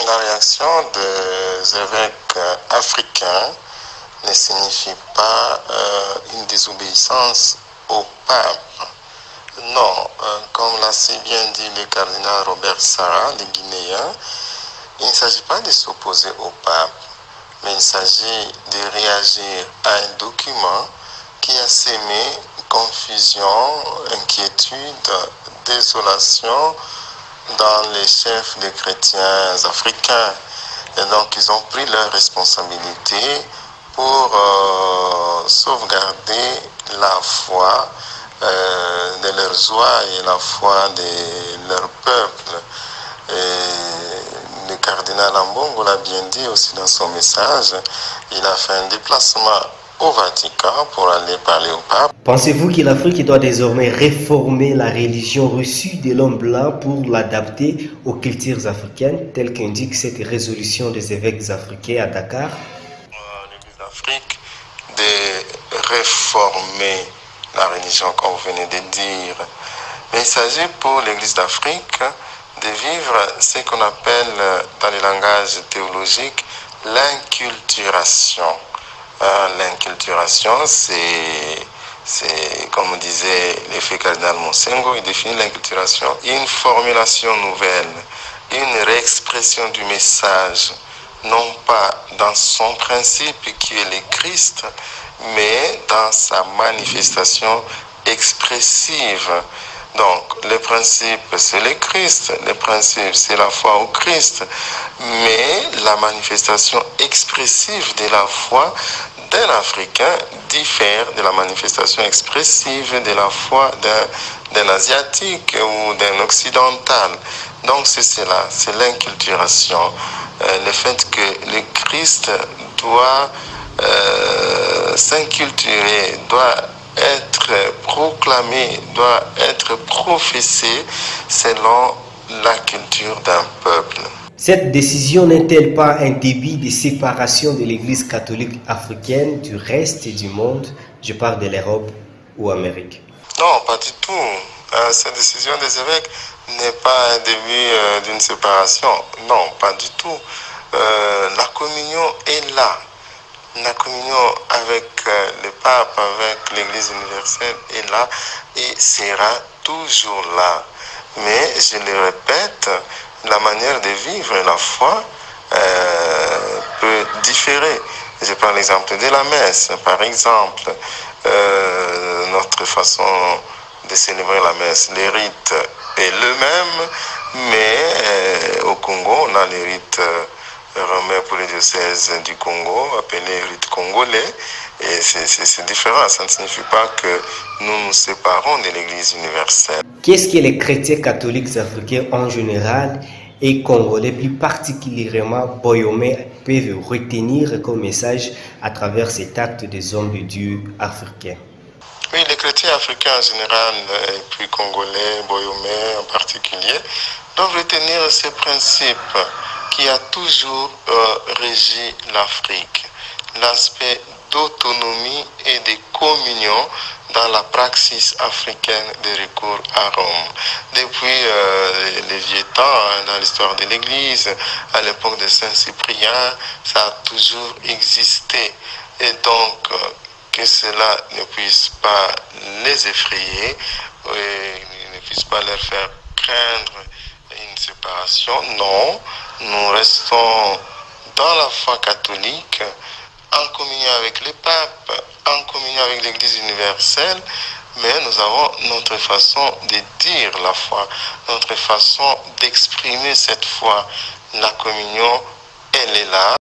La réaction des évêques africains ne signifie pas une désobéissance au pape. Non, comme l'a si bien dit le cardinal Robert Sarah, le Guinéen, il ne s'agit pas de s'opposer au pape, mais il s'agit de réagir à un document qui a sémé confusion, inquiétude, désolation dans les chefs des chrétiens africains. Et donc, ils ont pris leurs responsabilités pour sauvegarder la foi de leurs oies et la foi de leur peuple. Et le cardinal Ambongo l'a bien dit aussi dans son message, il a fait un déplacement au Vatican pour aller parler au pape. Pensez-vous que l'Afrique doit désormais réformer la religion reçue de l'homme blanc pour l'adapter aux cultures africaines, telle qu'indique cette résolution des évêques africains à Dakar? L'Église d'Afrique de réformer la religion, comme vous venez de dire. Mais il s'agit pour l'Église d'Afrique de vivre ce qu'on appelle dans le langage théologique l'inculturation. L'inculturation, c'est, comme disait l'effet cardinal Monsengo, il définit l'inculturation, une formulation nouvelle, une réexpression du message, non pas dans son principe qui est le Christ, mais dans sa manifestation expressive. Donc, le principe, c'est le Christ, le principe, c'est la foi au Christ, mais la manifestation expressive de la foi d'un Africain diffère de la manifestation expressive de la foi d'un Asiatique ou d'un Occidental. Donc, c'est cela, c'est l'inculturation, le fait que le Christ doit s'inculturer, doit être proclamé, doit être professé selon la culture d'un peuple. Cette décision n'est-elle pas un début de séparation de l'Église catholique africaine du reste du monde? Je parle de l'Europe ou Amérique. Non, pas du tout. Cette décision des évêques n'est pas un début d'une séparation. Non, pas du tout. La communion est là. La communion avec le pape, avec l'Église universelle est là et sera toujours là. Mais, je le répète, la manière de vivre la foi peut différer. Je prends l'exemple de la messe, par exemple. Notre façon de célébrer la messe, les rites est le même, mais au Congo, on a les rites romains pour le diocèse du Congo, appelé rite congolais, et c'est différent. Ça ne signifie pas que nous nous séparons de l'Église universelle. Qu'est-ce que les chrétiens catholiques africains en général et congolais plus particulièrement boyomais peuvent retenir comme message à travers cet acte des hommes de Dieu africains? Oui, les chrétiens africains en général, et puis congolais, boyomais en particulier, doivent retenir ces principes qui a toujours régi l'Afrique, l'aspect d'autonomie et de communion dans la praxis africaine de recours à Rome. Depuis les vieux temps, dans l'histoire de l'Église, à l'époque de Saint-Cyprien, ça a toujours existé. Et donc, que cela ne puisse pas les effrayer, et ne puisse pas leur faire craindre une séparation. Non, nous restons dans la foi catholique, en communion avec le pape, en communion avec l'Église universelle, mais nous avons notre façon de dire la foi, notre façon d'exprimer cette foi. La communion, elle est là.